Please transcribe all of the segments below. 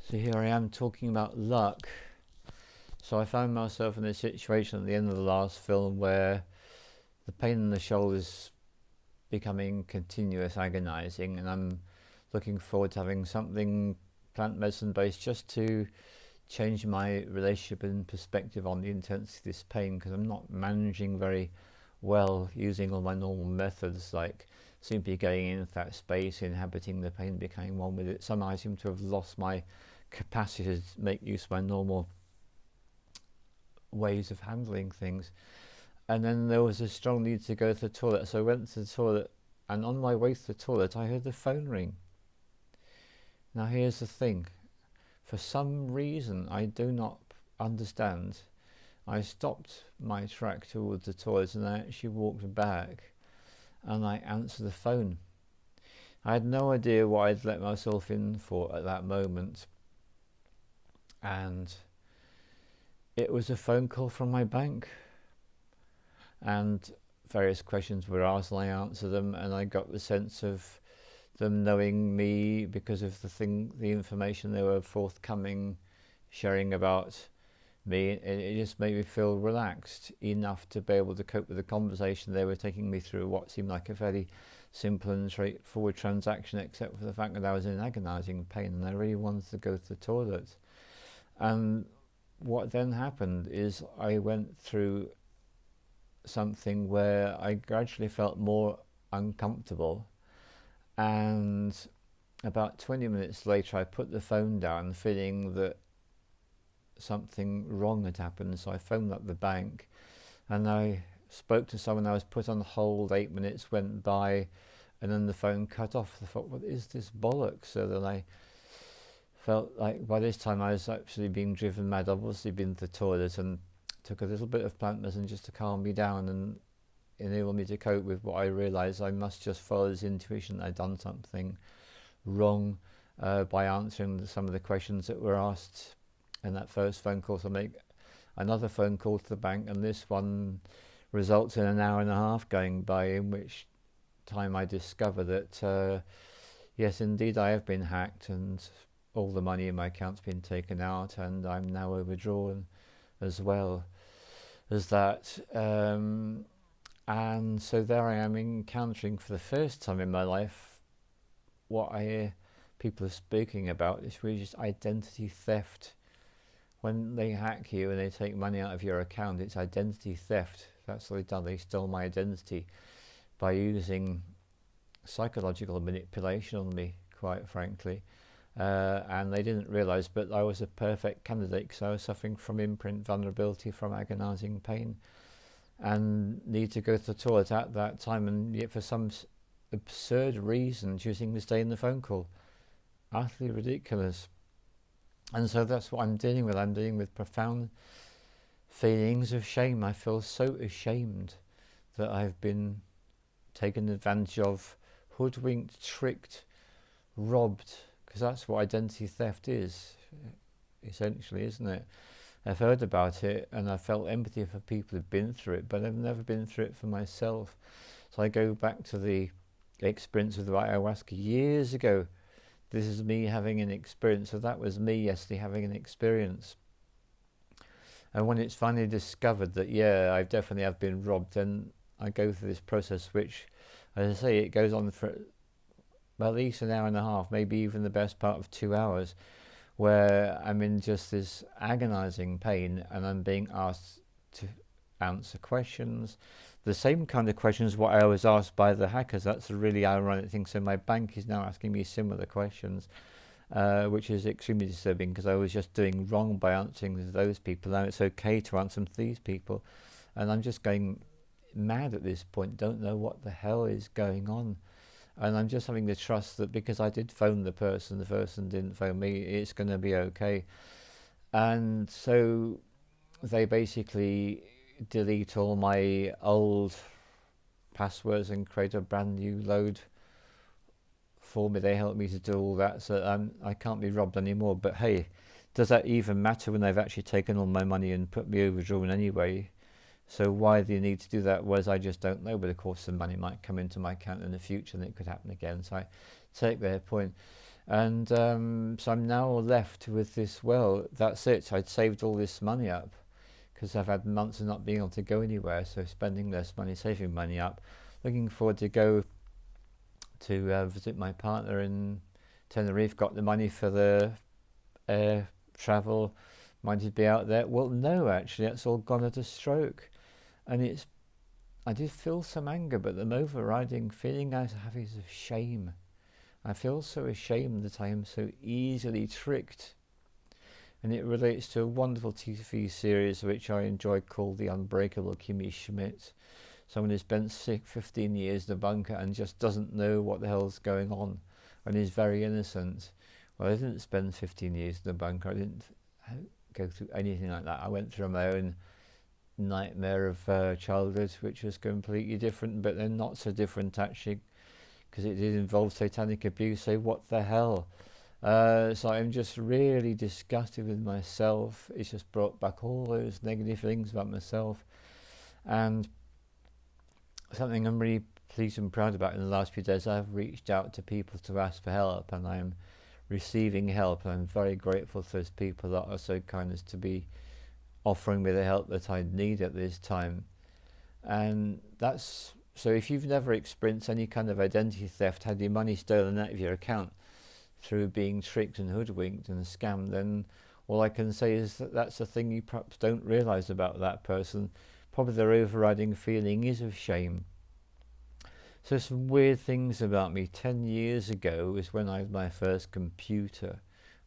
So here I am talking about luck. So I found myself in a situation at the end of the last film where the pain in the shoulder is becoming continuous, agonizing, and I'm looking forward to having something plant medicine based just to change my relationship and perspective on the intensity of this pain, because I'm not managing very well using all my normal methods, like simply getting into that space, inhabiting the pain, becoming one with it. Somehow I seem to have lost my capacity to make use of my normal ways of handling things. And then there was a strong need to go to the toilet, so I went to the toilet, and on my way to the toilet I heard the phone ring. Now here's the thing, for some reason I do not understand, I stopped my track towards the toilet and I actually walked back and I answered the phone. I had no idea what I'd let myself in for at that moment, and it was a phone call from my bank, and various questions were asked and I answered them, and I got the sense of them knowing me because of the information they were forthcoming, sharing about me. It just made me feel relaxed enough to be able to cope with the conversation. They were taking me through what seemed like a fairly simple and straightforward transaction, except for the fact that I was in agonizing pain and I really wanted to go to the toilet. And what then happened is I went through something where I gradually felt more uncomfortable, and about 20 minutes later I put the phone down feeling that something wrong had happened. So I phoned up the bank and I spoke to someone. I was put on hold. 8 minutes went by and then the phone cut off. I thought, what is this bollocks? So then I felt like by this time I was actually being driven mad. I've obviously been to the toilet and took a little bit of plant medicine just to calm me down and enable me to cope with what I realised I must just follow this intuition that I'd done something wrong by answering some of the questions that were asked in that first phone call. So I make another phone call to the bank, and this one results in an hour and a half going by, in which time I discover that yes, indeed I have been hacked and all the money in my account's been taken out, and I'm now overdrawn as well as that. And so there I am, encountering for the first time in my life what I hear people are speaking about. It's really just identity theft. When they hack you and they take money out of your account, it's identity theft. That's what they've done. They stole my identity by using psychological manipulation on me, quite frankly. And they didn't realise, but I was a perfect candidate because I was suffering from imprint vulnerability, from agonising pain, and need to go to the toilet at that time, and yet for some absurd reason choosing to stay in the phone call. Utterly ridiculous. And so that's what I'm dealing with. I'm dealing with profound feelings of shame. I feel so ashamed that I've been taken advantage of, hoodwinked, tricked, robbed, because that's what identity theft is, essentially, isn't it? I've heard about it and I felt empathy for people who've been through it, but I've never been through it for myself. So I go back to the experience with the ayahuasca years ago. This is me having an experience. So that was me yesterday having an experience. And when it's finally discovered that, yeah, I definitely have been robbed, then I go through this process, which, as I say, it goes on for at least an hour and a half, maybe even the best part of 2 hours, where I'm in just this agonizing pain and I'm being asked to answer questions, the same kind of questions what I was asked by the hackers. That's a really ironic thing. So my bank is now asking me similar questions, which is extremely disturbing, because I was just doing wrong by answering to those people. Now it's okay to answer them to these people, and I'm just going mad at this point, don't know what the hell is going on. And I'm just having the trust that because I did phone the person didn't phone me, it's going to be okay. And so they basically delete all my old passwords and create a brand new load for me. They help me to do all that, so I can't be robbed anymore. But hey, does that even matter when they've actually taken all my money and put me overdrawn anyway? So why do you need to do that? Whereas I just don't know, but of course some money might come into my account in the future and it could happen again. So I take their point. And so I'm now left with this, well, that's it. I'd saved all this money up because I've had months of not being able to go anywhere, so spending less money, saving money up. Looking forward to go to visit my partner in Tenerife. Got the money for the air travel, might be out there. Well, no, actually, that's all gone at a stroke. And I did feel some anger, but the overriding feeling I have is of shame. I feel so ashamed that I am so easily tricked. And it relates to a wonderful TV series which I enjoy called The Unbreakable Kimmy Schmidt. Someone who spent 15 years in a bunker and just doesn't know what the hell's going on and is very innocent. Well, I didn't spend 15 years in a bunker. I didn't go through anything like that. I went through my own nightmare of childhood, which was completely different, but then not so different actually, because it did involve satanic abuse. So what the hell? So I'm just really disgusted with myself. It's just brought back all those negative things about myself. And something I'm really pleased and proud about in the last few days, I've reached out to people to ask for help, and I'm receiving help, and I'm very grateful to those people that are so kind as to be offering me the help that I need at this time. And that's so if you've never experienced any kind of identity theft, had your money stolen out of your account through being tricked and hoodwinked and scammed, then all I can say is that that's a thing you perhaps don't realise about that person. Probably their overriding feeling is of shame. So some weird things about me. 10 years ago was when I had my first computer.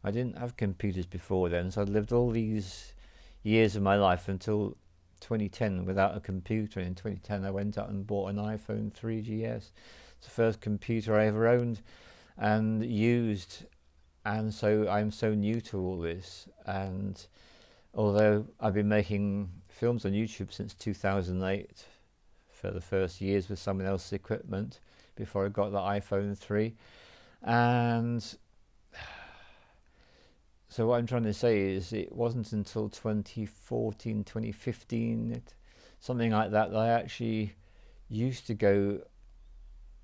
I didn't have computers before then, so I'd lived all these years of my life until 2010 without a computer. In 2010 I went out and bought an iPhone 3GS. It's the first computer I ever owned and used, and so I'm so new to all this. And although I've been making films on YouTube since 2008 for the first years with someone else's equipment before I got the iPhone 3, and so what I'm trying to say is it wasn't until 2014, 2015, something like that, that I actually used to go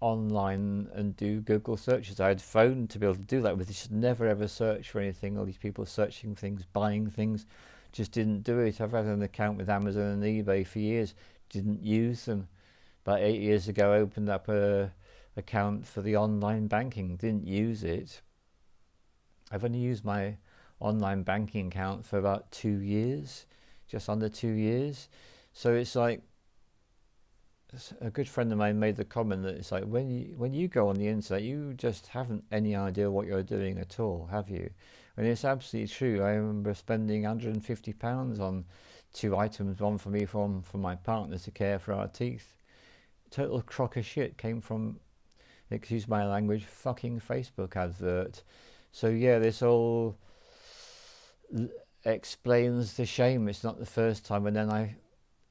online and do Google searches. I had phone to be able to do that, but just never ever search for anything. All these people searching things, buying things, just didn't do it. I've had an account with Amazon and eBay for years, didn't use them. About 8 years ago I opened up a account for the online banking, didn't use it. I've only used my online banking account for about 2 years, just under 2 years. So it's like, a good friend of mine made the comment that it's like when you go on the internet, you just haven't any idea what you're doing at all, have you? And it's absolutely true. I remember spending £150 on 2 items, one for me, for my partner to care for our teeth. Total crock of shit came from, excuse my language, fucking Facebook advert. So yeah, this all explains the shame. It's not the first time. And then I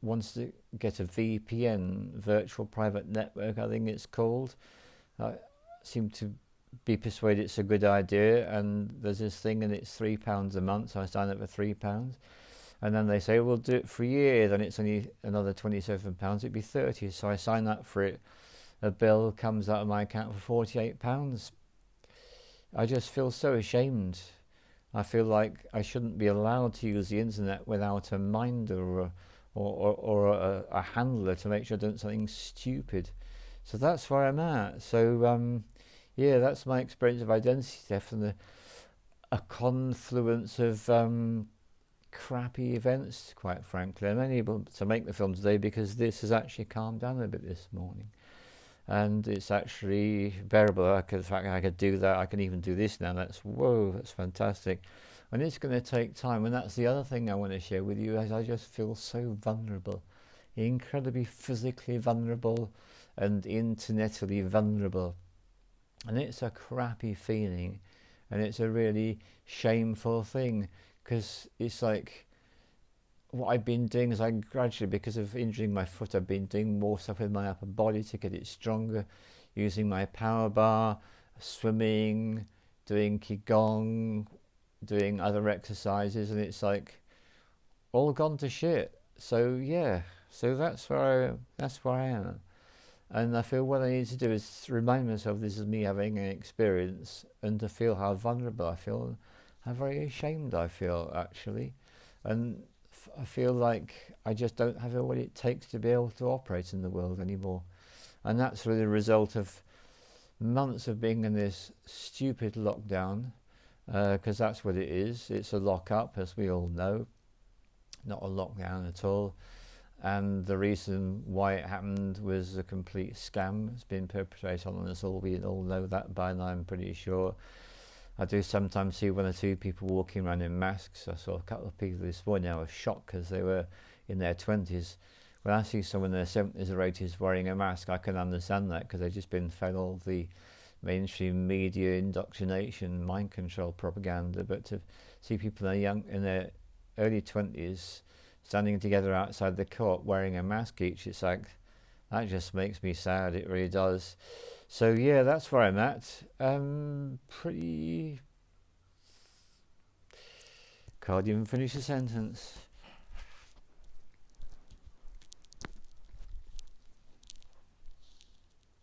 wanted to get a VPN, virtual private network, I think it's called. I seem to be persuaded it's a good idea, and there's this thing, and it's £3 a month, so I sign up for £3, and then they say we'll do it for a year, then it's only another £27, it'd be 30, so I sign up for it. A bill comes out of my account for £48. I just feel so ashamed. I feel like I shouldn't be allowed to use the internet without a minder or a handler to make sure I don't do something stupid. So that's where I'm at. So yeah, that's my experience of identity theft, and a confluence of crappy events, quite frankly. I'm only able to make the film today because this has actually calmed down a bit this morning, and it's actually bearable. The fact I could do that, I can even do this now. That's fantastic. And it's going to take time, and that's the other thing I want to share with you, as I just feel so vulnerable, incredibly physically vulnerable and internetally vulnerable. And it's a crappy feeling, and it's a really shameful thing, because it's like what I've been doing is I gradually, because of injuring my foot, I've been doing more stuff with my upper body to get it stronger, using my power bar, swimming, doing qigong, doing other exercises, and it's like all gone to shit. So yeah, so that's where I am. And I feel what I need to do is remind myself this is me having an experience, and to feel how vulnerable I feel, and how very ashamed I feel, actually. And I feel like I just don't have what it takes to be able to operate in the world anymore. And that's really the result of months of being in this stupid lockdown, because that's what it is. It's a lock-up, as we all know, not a lockdown at all. And the reason why it happened was a complete scam. It's been perpetrated on us all. We all know that by now, I'm pretty sure. I do sometimes see one or two people walking around in masks. I saw a couple of people this morning. I was shocked because they were in their 20s. When I see someone in their 70s or 80s wearing a mask, I can understand that, because they've just been fed all the mainstream media indoctrination, mind control propaganda. But to see people in their early 20s standing together outside the court wearing a mask each, it's like, that just makes me sad. It really does. So yeah, that's where I'm at. Pretty... Can't even finish a sentence.